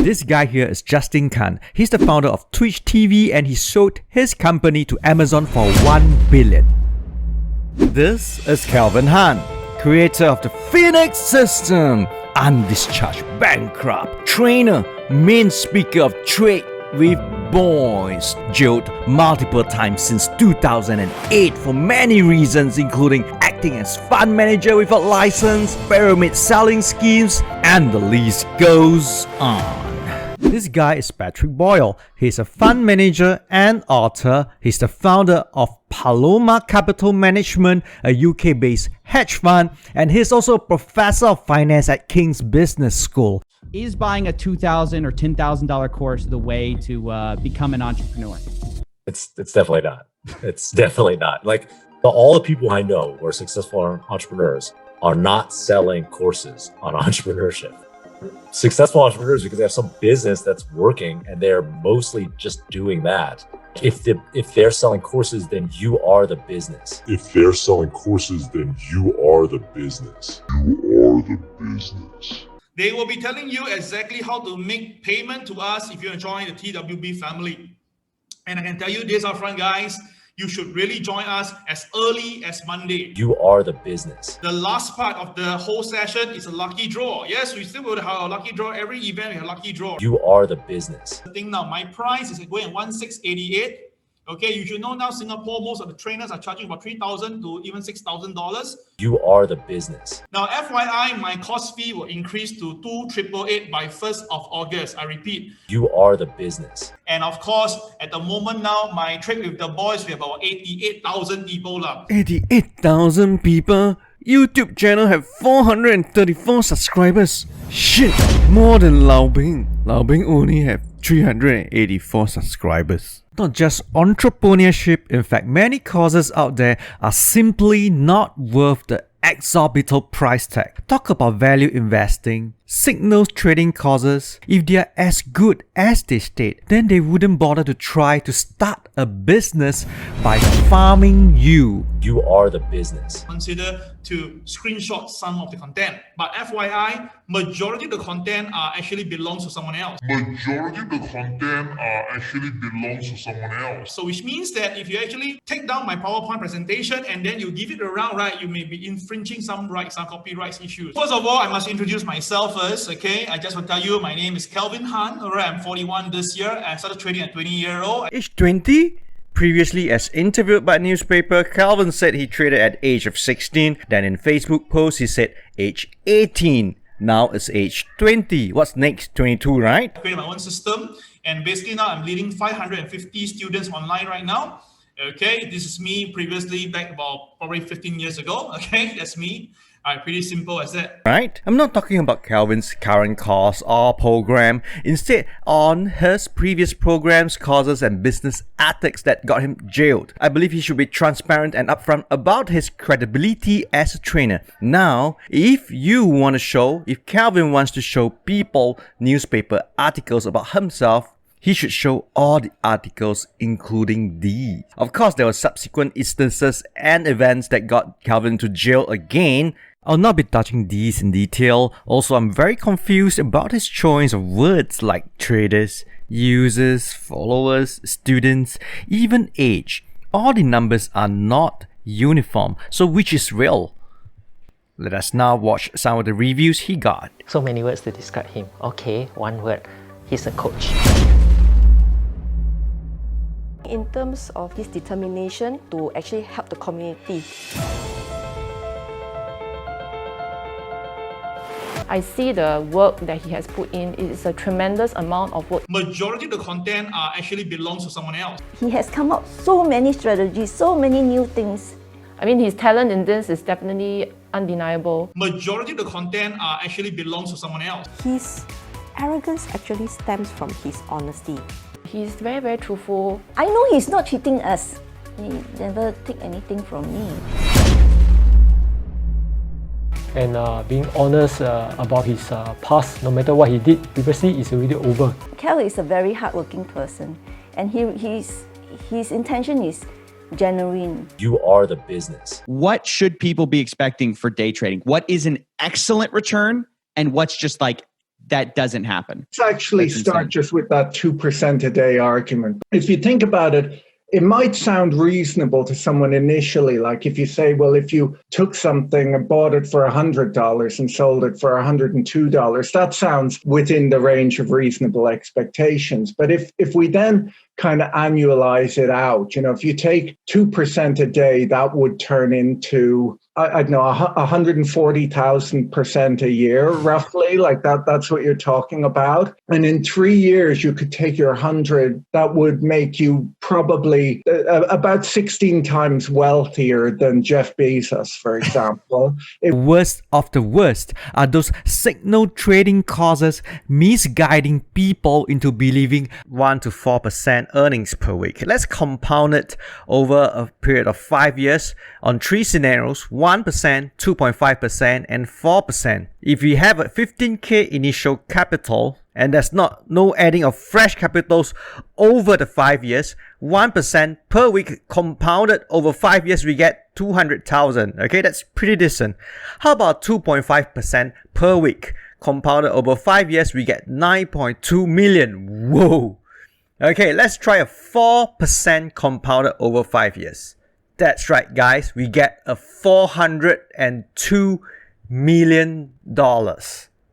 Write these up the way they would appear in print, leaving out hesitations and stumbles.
This guy here is Justin Khan. He's the founder of Twitch TV and he sold his company to Amazon for $1 billion. This is Kelvin Han, creator of ThePhoenix System, undischarged, bankrupt, trainer, main speaker of TradewitheBoys, jailed multiple times since 2008 for many reasons including acting as fund manager without license, pyramid selling schemes, and the list goes on. This guy is Patrick Boyle. He's a fund manager and author. He's the founder of Paloma Capital Management, a UK-based hedge fund, and he's also a professor of finance at King's Business School. Is buying a $2,000 or $10,000 course the way to become an entrepreneur? It's definitely not. It's definitely not. Like all the people I know who are successful entrepreneurs are not selling courses on entrepreneurship. Successful entrepreneurs because they have some business that's working and they're mostly just doing that. If they're selling courses, then you are the business. If they're selling courses, then you are the business. You are the business. They will be telling you exactly how to make payment to us if you join the TWB family. And I can tell you this upfront, guys, you should really join us as early as Monday. You are the business. The last part of the whole session is a lucky draw. Yes, we still will have a lucky draw. Every event we have a lucky draw. You are the business. The thing now, my price is going at 1,688. Okay, you should know now Singapore, most of the trainers are charging about $3,000 to even $6,000. You are the business. Now, FYI, my course fee will increase to $2,888 by 1st of August. I repeat. You are the business. And of course, at the moment now, my Trade with the Boys, we have about 88,000 people. 88,000 people? YouTube channel have 434 subscribers. Shit, more than Lao Beng. Lao Beng only have 384 subscribers. Not just entrepreneurship, in fact, many courses out there are simply not worth the exorbitant price tag. Talk about value investing, signals trading courses. If they are as good as they state, then they wouldn't bother to try to start a business by farming you. You are the business. Consider to screenshot some of the content. But FYI, majority of the content actually belongs to someone else. Majority of the content actually belongs to someone else. So which means that if you actually take down my PowerPoint presentation and then you give it around, right, you may be infringing some rights, some copyright issues. First of all, I must introduce myself first, okay? I just want to tell you, my name is Kelvin Han. All right, I'm 41 this year. I started trading at 20-year-old. Age 20? Previously, as interviewed by newspaper, Kelvin said he traded at age of 16. Then in Facebook post, he said age 18. Now it's age 20. What's next? 22, right? I created my own system. And basically now I'm leading 550 students online right now. Okay, this is me previously back about probably 15 years ago. Okay, that's me. Alright, pretty simple as that. Right? I'm not talking about Kelvin's current course or program. Instead, on his previous programs, courses, and business ethics that got him jailed. I believe he should be transparent and upfront about his credibility as a trainer. Now, if Kelvin wants to show people newspaper articles about himself, he should show all the articles, including these. Of course, there were subsequent instances and events that got Kelvin to jail again. I'll not be touching these in detail. Also, I'm very confused about his choice of words like traders, users, followers, students, even age. All the numbers are not uniform, so which is real? Let us now watch some of the reviews he got. So many words to describe him. Okay, one word. He's a coach. In terms of his determination to actually help the community. I see the work that he has put in. It is a tremendous amount of work. Majority of the content actually belongs to someone else. He has come up so many strategies, so many new things. I mean, his talent in this is definitely undeniable. Majority of the content actually belongs to someone else. His arrogance actually stems from his honesty. He's very, very truthful. I know he's not cheating us. He never take anything from me. And being honest about his past, no matter what he did previously, is already over. Kel is a very hardworking person, and his intention is genuine. You are the business. What should people be expecting for day trading? What is an excellent return and what's just like that doesn't happen. Let's actually That's start insane. just with that 2% a day argument. If you think about it, it might sound reasonable to someone initially, like if you say, well, if you took something and bought it for $100 and sold it for $102, that sounds within the range of reasonable expectations. But if we then kind of annualize it out, if you take 2% a day, that would turn into, I don't know, 140,000% a year, roughly, like that's what you're talking about. And in 3 years, you could take your 100, that would make you probably about 16 times wealthier than Jeff Bezos, for example. Worst of the worst are those signal trading courses misguiding people into believing 1 to 4% earnings per week. Let's compound it over a period of 5 years on 3 scenarios: 1%, 2.5%, and 4%. If we have a 15k initial capital and there's no adding of fresh capitals over the 5 years, 1% per week compounded over 5 years, we get 200,000. Okay, that's pretty decent. How about 2.5% per week compounded over 5 years, we get 9.2 million. Whoa. Okay, let's try a 4% compounded over 5 years. That's right, guys. We get a $402 million.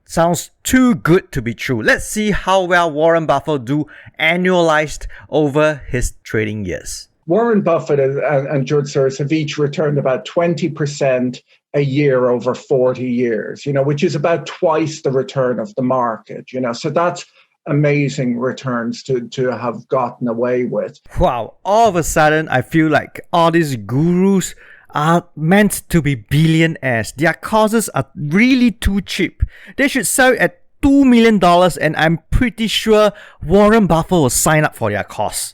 Sounds too good to be true. Let's see how well Warren Buffett do annualized over his trading years. Warren Buffett and George Soros have each returned about 20% a year over 40 years, which is about twice the return of the market, so that's amazing returns to have gotten away with. Wow, all of a sudden I feel like all these gurus are meant to be billionaires. Their courses are really too cheap. They should sell it at $2 million and I'm pretty sure Warren Buffett will sign up for their course.